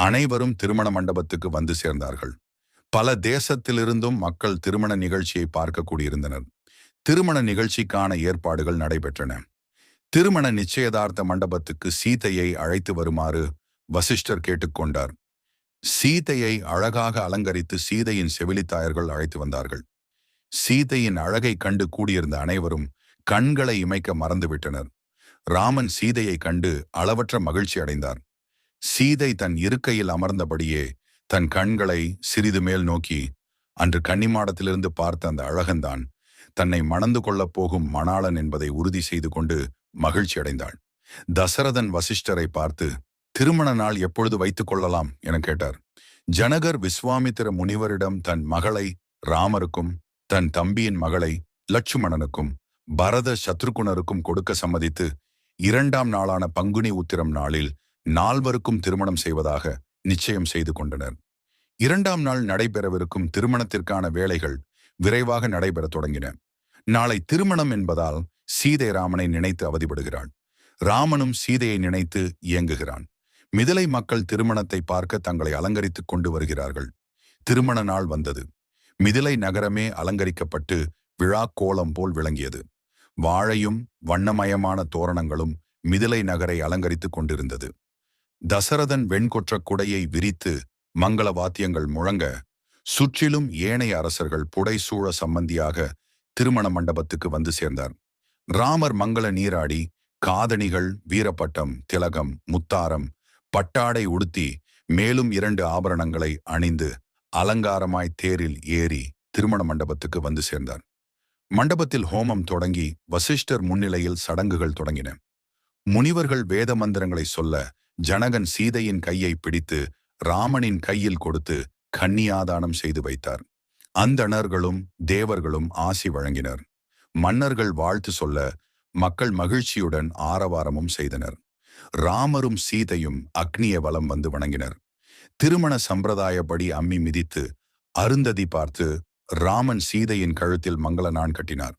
அனைவரும் திருமண மண்டபத்துக்கு வந்து சேர்ந்தார்கள். பல தேசத்திலிருந்தும் மக்கள் திருமண நிகழ்ச்சியை பார்க்க கூடியிருந்தனர். திருமண நிகழ்ச்சிக்கான ஏற்பாடுகள் நடைபெற்றன. திருமண நிச்சயதார்த்த மண்டபத்துக்கு சீதையை அழைத்து வருமாறு வசிஷ்டர் கேட்டுக்கொண்டார். சீதையை அழகாக அலங்கரித்து சீதையின் செவிலித்தாயர்கள் அழைத்து வந்தார்கள். சீதையின் அழகை கண்டு கூடியிருந்த அனைவரும் கண்களை இமைக்க மறந்துவிட்டனர். ராமன் சீதையை கண்டு அளவற்ற மகிழ்ச்சி அடைந்தார். சீதை தன் இருக்கையில் அமர்ந்தபடியே தன் கண்களை சிறிது மேல் நோக்கி, அன்று கன்னிமாடத்திலிருந்து பார்த்த அந்த அழகன்தான் தன்னை மணந்து கொள்ளப் போகும் மணாளன் என்பதை உறுதி செய்து கொண்டு மகிழ்ச்சி அடைந்தாள். தசரதன் வசிஷ்டரை பார்த்து, திருமண நாள் எப்பொழுது வைத்துக் கொள்ளலாம் என கேட்டார். ஜனகர் விஸ்வாமித்திர முனிவரிடம் தன் மகளை ராமருக்கும் தன் தம்பியின் மகளை லட்சுமணனுக்கும் பரத சத்ருகுணருக்கும் கொடுக்க சம்மதித்து 2ஆம் நாளான பங்குனி உத்திரம் நாளில் நால்வருக்கும் திருமணம் செய்வதாக நிச்சயம் செய்து கொண்டனர். 2ஆம் நாள் நடைபெறவிருக்கும் திருமணத்திற்கான வேலைகள் விரைவாக நடைபெறத் தொடங்கின. நாளை திருமணம் என்பதால் சீதை ராமனை நினைத்து அவதிப்படுகிறாள். ராமனும் சீதையை நினைத்து இயங்குகிறான். மிதிலை மக்கள் திருமணத்தை பார்க்க தங்களை அலங்கரித்துக் கொண்டு வருகிறார்கள். திருமண நாள் வந்தது. மிதிலை நகரமே அலங்கரிக்கப்பட்டு விழா கோலம் போல் விளங்கியது. வாழையும் வண்ணமயமான தோரணங்களும் மிதிலை நகரை அலங்கரித்துக் கொண்டிருந்தது. தசரதன் வெண்கொற்ற குடையை விரித்து மங்கள வாத்தியங்கள் முழங்க சுற்றிலும் ஏனைய அரசர்கள் புடைசூழ சம்பந்தியாக திருமண மண்டபத்துக்கு வந்து சேர்ந்தார். ராமர் மங்கள நீராடி காதணிகள், வீரப்பட்டம், திலகம், முத்தாரம், பட்டாடை உடுத்தி மேலும் 2 ஆபரணங்களை அணிந்து அலங்காரமாய் தேரில் ஏறி திருமண மண்டபத்துக்கு வந்து சேர்ந்தார். மண்டபத்தில் ஹோமம் தொடங்கி வசிஷ்டர் முன்னிலையில் சடங்குகள் தொடங்கின. முனிவர்கள் வேத மந்திரங்களை சொல்ல ஜனகன் சீதையின் கையை பிடித்து ராமனின் கையில் கொடுத்து கன்னியாதானம் செய்து வைத்தார். அந்தணர்களும் தேவர்களும் ஆசி வழங்கினர். மன்னர்கள் வாழ்த்து சொல்ல மக்கள் மகிழ்ச்சியுடன் ஆரவாரமும் செய்தனர். ராமரும் சீதையும் அக்னிய வலம் வந்து வணங்கினர். திருமண சம்பிரதாயப்படி அம்மி மிதித்து அருந்ததி பார்த்து ராமன் சீதையின் கழுத்தில் மங்கள நாண் கட்டினார்.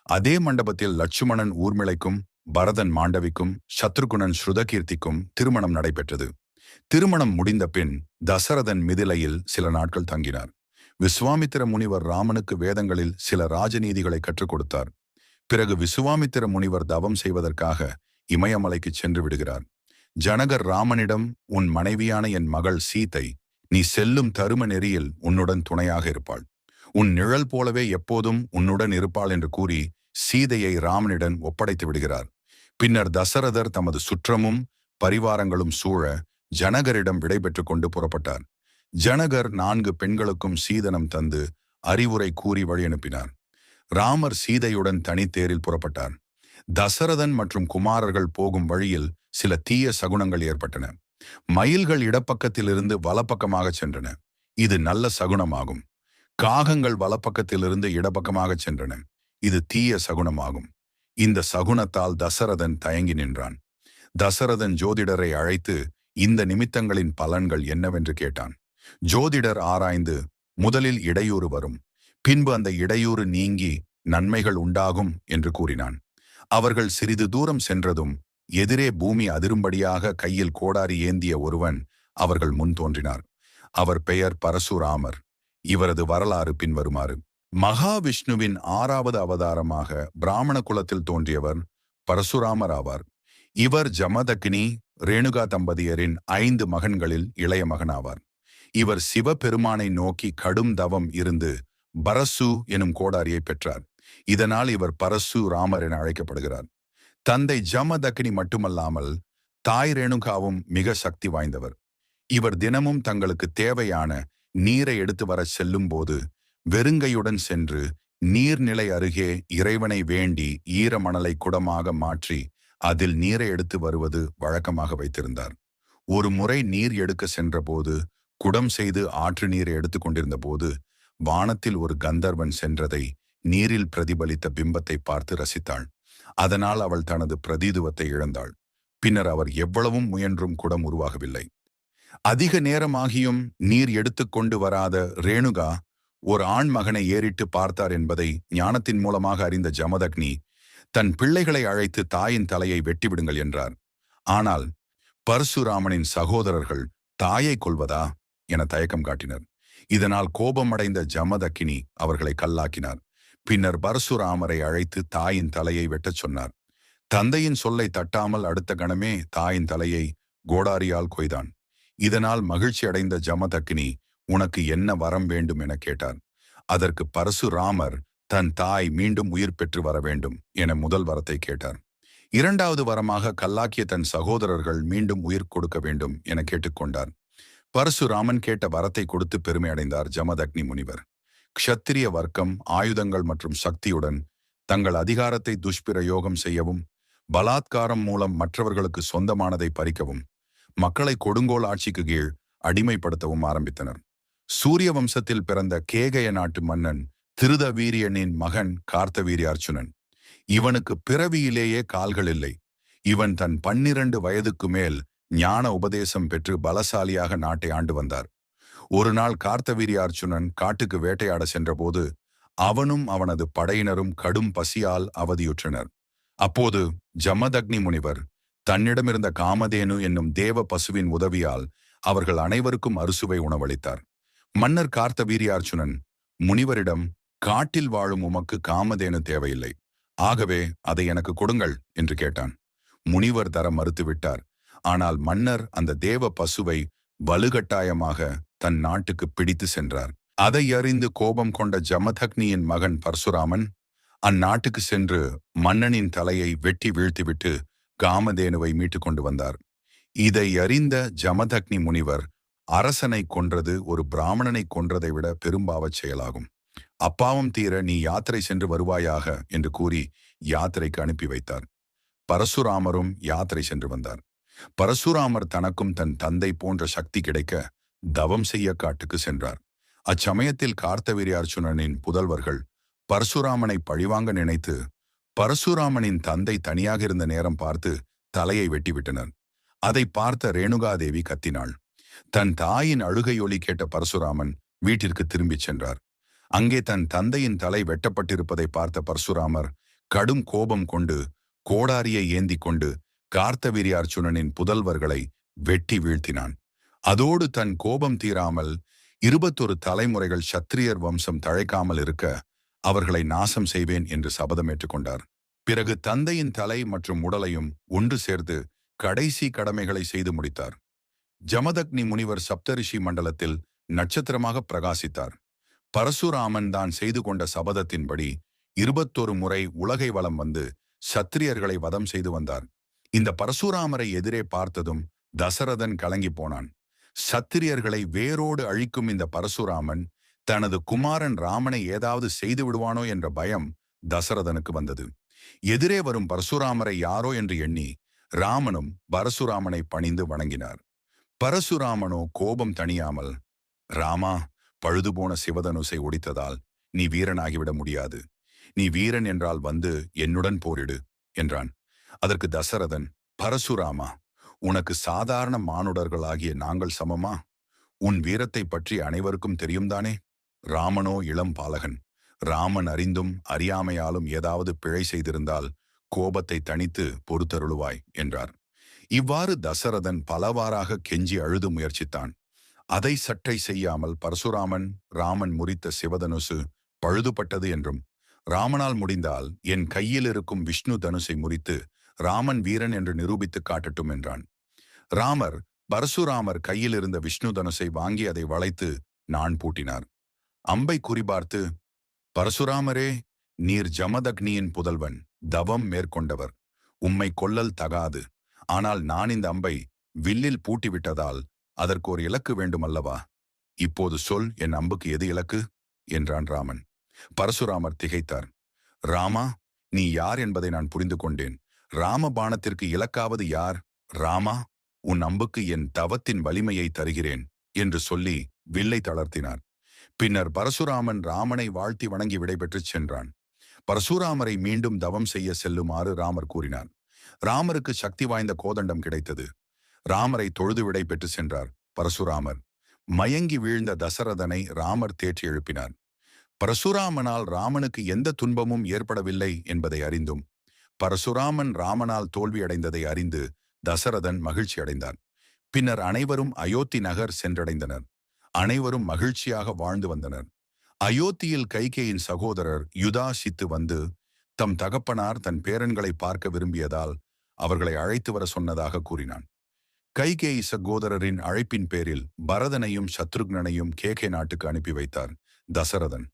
அதே மண்டபத்தில் லட்சுமணன் ஊர்மிளைக்கும், பரதன் மாண்டவிக்கும், சத்ருகுணன் ஸ்ருதகீர்த்திக்கும் திருமணம் நடைபெற்றது. திருமணம் முடிந்த பின் தசரதன் மிதிலையில் சில நாட்கள் தங்கினார். விஸ்வாமித்திர முனிவர் ராமனுக்கு வேதங்களில் சில ராஜநீதிகளை கற்றுக் கொடுத்தார். பிறகு விஸ்வாமித்திர முனிவர் தவம் செய்வதற்காக இமயமலைக்கு சென்று விடுகிறார். ஜனகர் ராமனிடம், உன் மனைவியான என் மகள் சீதை நீ செல்லும் தரும நெறியில் உன்னுடன் துணையாக இருப்பாள். உன் நிழல் போலவே எப்போதும் உன்னுடன் இருப்பாள் என்று கூறி சீதையை ராமனிடம் ஒப்படைத்து விடுகிறார். பின்னர் தசரதர் தமது சுற்றமும் பரிவாரங்களும் சூழ ஜனகரிடம் விடைபெற்று கொண்டு புறப்பட்டார். ஜனகர் 4 பெண்களுக்கும் சீதனம் தந்து அறிவுரை கூறி வழி அனுப்பினார். ராமர் சீதையுடன் தனித்தேரில் புறப்பட்டார். தசரதன் மற்றும் குமாரர்கள் போகும் வழியில் சில தீய சகுனங்கள் ஏற்பட்டன. மயில்கள் இடப்பக்கத்திலிருந்து வலப்பக்கமாக சென்றன. இது நல்ல சகுனமாகும். காகங்கள் வலப்பக்கத்திலிருந்து இடப்பக்கமாக சென்றன. இது தீய சகுனமாகும். இந்த சகுனத்தால் தசரதன் தயங்கி நின்றான். தசரதன் ஜோதிடரை அழைத்து இந்த நிமித்தங்களின் பலன்கள் என்னவென்று கேட்டான். ஜோதிடர் ஆராய்ந்து, முதலில் இடையூறு வரும், பின்பு அந்த இடையூறு நீங்கி நன்மைகள் உண்டாகும் என்று கூறினான். அவர்கள் சிறிது தூரம் சென்றதும் எதிரே பூமி அதிரும்படியாக கையில் கோடாரி ஏந்திய ஒருவன் அவர்கள் முன் தோன்றினார். அவர் பெயர் பரசுராமர். இவரது வரலாறு பின்வருமாறு. மகாவிஷ்ணுவின் 6வது அவதாரமாக பிராமண குலத்தில் தோன்றியவர் பரசுராமர் ஆவார். இவர் ஜமதக்னி, ரேணுகா தம்பதியரின் 5 மகன்களில் இளைய மகனாவார். இவர் சிவபெருமானை நோக்கி கடும் தவம் இருந்து பரசு எனும் கோடாரியை பெற்றார். இதனால் இவர் பரசு ராமர் என அழைக்கப்படுகிறார். தந்தை ஜமதக்னி மட்டுமல்லாமல் தாய் ரேணுகாவும் மிக சக்தி வாய்ந்தவர். இவர் தினமும் தங்களுக்கு தேவையான நீரை எடுத்து வர செல்லும் போது வெறுங்கையுடன் சென்று நீர்நிலை அருகே இறைவனை வேண்டி ஈரமணலை குடமாக மாற்றி அதில் நீரை எடுத்து வருவது வழக்கமாக வைத்திருந்தார். ஒரு முறை நீர் எடுக்க சென்ற போது குடம் செய்து ஆற்று நீரை எடுத்து கொண்டிருந்த போது வானத்தில் ஒரு கந்தர்வன் சென்றதை நீரில் பிரதிபலித்த பிம்பத்தை பார்த்து ரசித்தாள். அதனால் அவள் தனது பிரதிதுவத்தை இழந்தாள். பின்னர் அவர் எவ்வளவும் முயன்றும் குடம் உருவாகவில்லை. அதிக நேரமாகியும் நீர் எடுத்துக்கொண்டு வராத ரேணுகா ஒரு ஆண் மகனை ஏறிட்டு பார்த்தார் என்பதை ஞானத்தின் மூலமாக அறிந்த ஜமதக்னி தன் பிள்ளைகளை அழைத்து தாயின் தலையை வெட்டிவிடுங்கள் என்றார். ஆனால் பரசுராமனின் சகோதரர்கள் தாயை கொல்வதா என தயக்கம் காட்டினர். இதனால் கோபமடைந்த ஜமதக்கினி அவர்களை கல்லாக்கினார். பின்னர் பரசுராமரை அழைத்து தாயின் தலையை வெட்டச் சொன்னார். தந்தையின் சொல்லை தட்டாமல் அடுத்த கணமே தாயின் தலையை கோடாரியால் கொய்தான். இதனால் மகிழ்ச்சி அடைந்த ஜமதக்கினி, உனக்கு என்ன வரம் வேண்டும் என கேட்டார். அதற்கு பரசுராமர் தன் தாய் மீண்டும் உயிர் பெற்று வர வேண்டும் என முதல் வரத்தை கேட்டார். இரண்டாவது வரமாக கல்லாக்கிய தன் சகோதரர்கள் மீண்டும் உயிர் கொடுக்க வேண்டும் என கேட்டுக்கொண்டார். பரசுராமன் கேட்ட வரத்தை கொடுத்து பெருமை அடைந்தார் ஜமதக்னி முனிவர். க்ஷத்திரிய வர்க்கம் ஆயுதங்கள் மற்றும் சக்தியுடன் தங்கள் அதிகாரத்தை துஷ்பிரயோகம் செய்யவும், பலாத்காரம் மூலம் மற்றவர்களுக்கு சொந்தமானதை பறிக்கவும், மக்களை கொடுங்கோல் ஆட்சிக்கு கீழ் அடிமைப்படுத்தவும் ஆரம்பித்தனர். சூரிய வம்சத்தில் பிறந்த கேகய நாட்டு மன்னன் திருதவீரியனின் மகன் கார்த்தவீரியார்ச்சுனன். இவனுக்கு பிறவியிலேயே கால்கள் இல்லை. இவன் தன் 12 வயதுக்கு மேல் ஞான உபதேசம் பெற்று பலசாலியாக நாட்டை ஆண்டு வந்தார். ஒரு நாள் கார்த்தவீரியார்ச்சுனன் காட்டுக்கு வேட்டையாட சென்றபோது அவனும் அவனது படையினரும் கடும் பசியால் அவதியுற்றனர். அப்போது ஜமதக்னி முனிவர் தன்னிடமிருந்த காமதேனு என்னும் தேவ பசுவின் உதவியால் அவர்கள் அனைவருக்கும் அறுசுவை உணவளித்தார். மன்னர் கார்த்தவீரியார்ச்சுனன் முனிவரிடம், காட்டில் வாழும் உமக்கு காமதேனு தேவையில்லை, ஆகவே அதை எனக்கு கொடுங்கள் என்று கேட்டான். முனிவர் தர மறுத்துவிட்டார். ஆனால் மன்னர் அந்த தேவ பசுவை வலுக்கட்டாயமாக தன் நாட்டுக்கு பிடித்து சென்றார். அதை அறிந்து கோபம் கொண்ட ஜமதக்னியின் மகன் பரசுராமன் அந்நாட்டுக்கு சென்று மன்னனின் தலையை வெட்டி வீழ்த்திவிட்டு காமதேனுவை மீட்டு கொண்டு வந்தார். இதை அறிந்த ஜமதக்னி முனிவர், அரசனை கொன்றது ஒரு பிராமணனை கொன்றதை விட பெரும்பாவச் செயலாகும். அப்பாவம் தீர நீ யாத்திரை சென்று வருவாயாக என்று கூறி யாத்திரைக்கு அனுப்பி வைத்தார். பரசுராமரும் யாத்திரை சென்று வந்தார். பரசுராமர் தனக்கும் தன் தந்தை போன்ற சக்தி கிடைக்க தவம் செய்ய காட்டுக்கு சென்றார். அச்சமயத்தில் கார்த்தவீரியார்ச்சுனனின் புதல்வர்கள் பரசுராமனை பழிவாங்க நினைத்து பரசுராமனின் தந்தை தனியாக இருந்த நேரம் பார்த்து தலையை வெட்டிவிட்டனர். அதை பார்த்த ரேணுகாதேவி கத்தினாள். தன் தாயின் அழுகையொலி கேட்ட பரசுராமன் வீட்டிற்கு திரும்பிச் சென்றார். அங்கே தன் தந்தையின் தலை வெட்டப்பட்டிருப்பதை பார்த்த பரசுராமர் கடும் கோபம் கொண்டு கோடாரியை ஏந்தி கொண்டு கார்த்தவீரியார்ச்சுனனின் புதல்வர்களை வெட்டி வீழ்த்தினான். அதோடு தன் கோபம் தீராமல் 21 தலைமுறைகள் சத்திரியர் வம்சம் தழைக்காமல் இருக்க அவர்களை நாசம் செய்வேன் என்று சபதமேற்றுக் கொண்டார். பிறகு தந்தையின் தலை மற்றும் உடலையும் ஒன்று சேர்த்து கடைசி கடமைகளை செய்து முடித்தார். ஜமதக்னி முனிவர் சப்தரிஷி மண்டலத்தில் நட்சத்திரமாக பிரகாசித்தார். பரசுராமன் தான் செய்து கொண்ட சபதத்தின்படி 21 முறை உலகை வலம் வந்து சத்திரியர்களை வதம் செய்து வந்தார். இந்த பரசுராமரை எதிரே பார்த்ததும் தசரதன் கலங்கி போனான். சத்திரியர்களை வேரோடு அழிக்கும் இந்த பரசுராமன் தனது குமாரன் ராமனை ஏதாவது செய்து விடுவானோ என்ற பயம் தசரதனுக்கு வந்தது. எதிரே வரும் பரசுராமரை யாரோ என்று எண்ணி ராமனும் பரசுராமனை பணிந்து வணங்கினார். பரசுராமனோ கோபம் தணியாமல், ராமா, பழுதுபோன சிவதனுசை ஒடித்ததால் நீ வீரனாகிவிட முடியாது. நீ வீரன் என்றால் வந்து என்னுடன் போரிடு என்றான். அதற்கு தசரதன், பரசுராமா, உனக்கு சாதாரண மானுடர்களாகிய நாங்கள் சமமா? உன் வீரத்தை பற்றி அனைவருக்கும் தெரியும் தானே? ராமனோ இளம் பாலகன். ராமன் அறிந்தும் அறியாமையாலும் ஏதாவது பிழை செய்திருந்தால் கோபத்தை தணித்து பொறுத்தருளுவாய் என்றார். இவ்வாறு தசரதன் பலவாறாக கெஞ்சி அழுது முயற்சித்தான். அதை சட்டை செய்யாமல் பரசுராமன், ராமன் முறித்த சிவதனுசு பழுதுபட்டது என்றும், ராமனால் முடிந்தால் என் கையில் இருக்கும் விஷ்ணு தனுசை முறித்து ராமன் வீரன் என்று நிரூபித்து காட்டட்டும் என்றான். ராமர் பரசுராமர் கையில் இருந்த விஷ்ணு தனுசை வாங்கி அதை வளைத்து நான் பூட்டினார். அம்பை குறிபார்த்து, பரசுராமரே, நீர் ஜமதக்னியின் புதல்வன், தவம் மேற்கொண்டவர். உம்மை கொல்லல் தகாது. ஆனால் நான் இந்த அம்பை வில்லில் பூட்டிவிட்டதால் அதற்கு ஒரு இலக்கு வேண்டுமல்லவா? இப்போது சொல், என் அம்புக்கு எது இலக்கு என்றான் ராமன். பரசுராமர் திகைத்தார். ராமா, நீ யார் என்பதை நான் புரிந்து கொண்டேன். ராம பாணத்திற்கு இலக்காவது யார்? ராமா, உன் அம்புக்கு என் தவத்தின் வலிமையை தருகிறேன் என்று சொல்லி வில்லை தளர்த்தினார். பின்னர் பரசுராமன் ராமனை வாழ்த்தி வணங்கி விடைபெற்றுச் சென்றான். பரசுராமரை மீண்டும் தவம் செய்ய செல்லுமாறு ராமர் கூறினார். ராமருக்கு சக்தி வாய்ந்த கோதண்டம் கிடைத்தது. ராமரை தொழுது விடை பெற்று சென்றார் பரசுராமர். மயங்கி வீழ்ந்த தசரதனை ராமர் தேற்றி எழுப்பினார். பரசுராமனால் ராமனுக்கு எந்த துன்பமும் ஏற்படவில்லை என்பதை அறிந்தும் பரசுராமன் ராமனால் தோல்வியடைந்ததை அறிந்து தசரதன் மகிழ்ச்சி அடைந்தார். பின்னர் அனைவரும் அயோத்தி நகர் சென்றடைந்தனர். அனைவரும் மகிழ்ச்சியாக வாழ்ந்து வந்தனர். அயோத்தியில் கைகேயின் சகோதரர் யுதாசித்து வந்து தம் தகப்பனார் தன் பேரன்களை பார்க்க விரும்பியதால் அவர்களை அழைத்து வர சொன்னதாக கூறினான். கைகேயி சகோதரரின் அழைப்பின் பேரில் பரதனையும் சத்ருக்னனையும் கேகே நாட்டுக்கு அனுப்பி வைத்தார் தசரதன்.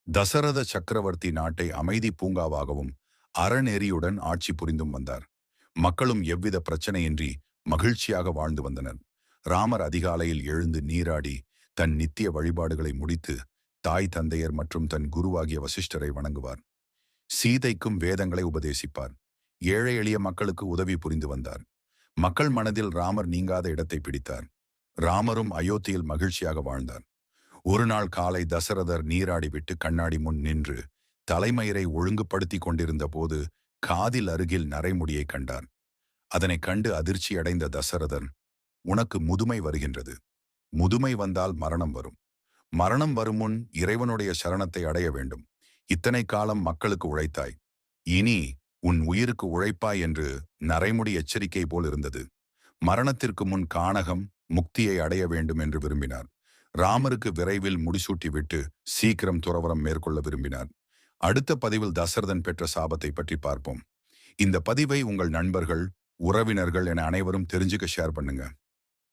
தசரத சக்கரவர்த்தி நாட்டை அமைதி பூங்காவாகவும் அறநெறியுடன் ஆட்சி புரிந்தும் வந்தார். மக்களும் எவ்வித பிரச்சனையின்றி மகிழ்ச்சியாக வாழ்ந்து வந்தனர். ராமர் அதிகாலையில் எழுந்து நீராடி தன் நித்திய வழிபாடுகளை முடித்து தாய் தந்தையர் மற்றும் தன் குருவாகிய வசிஷ்டரை வணங்குவார். சீதைக்கும் வேதங்களை உபதேசிப்பார். ஏழை எளிய மக்களுக்கு உதவி புரிந்து வந்தார். மக்கள் மனதில் ராமர் நீங்காத இடத்தை பிடித்தார். ராமரும் அயோத்தியில் மகிழ்ச்சியாக வாழ்ந்தார். ஒரு நாள் காலை தசரதர் நீராடிவிட்டு கண்ணாடி முன் நின்று தலைமயிரை ஒழுங்குபடுத்தி கொண்டிருந்த போது காதில் அருகில் நரைமுடியை கண்டார். அதனைக் கண்டு அதிர்ச்சி அடைந்த தசரதர், உனக்கு முதுமை வருகின்றது. முதுமை வந்தால் மரணம் வரும். மரணம் வரும் முன் இறைவனுடைய சரணத்தை அடைய வேண்டும். இத்தனை காலம் மக்களுக்கு உழைத்தாய், இனி உன் உயிருக்கு உழைப்பாய் என்று நரைமுடி எச்சரிக்கை போல் இருந்தது. மரணத்திற்கு முன் கானகம் முக்தியை அடைய வேண்டும் என்று விரும்பினார். ராமருக்கு விரைவில் முடிசூட்டிவிட்டு சீக்கிரம் துறவரம் மேற்கொள்ள விரும்பினார். அடுத்த பதிவில் தசரதன் பெற்ற சாபத்தை பற்றி பார்ப்போம். இந்த பதிவை உங்கள் நண்பர்கள், உறவினர்கள் என அனைவரும் தெரிஞ்சுக்க ஷேர் பண்ணுங்க.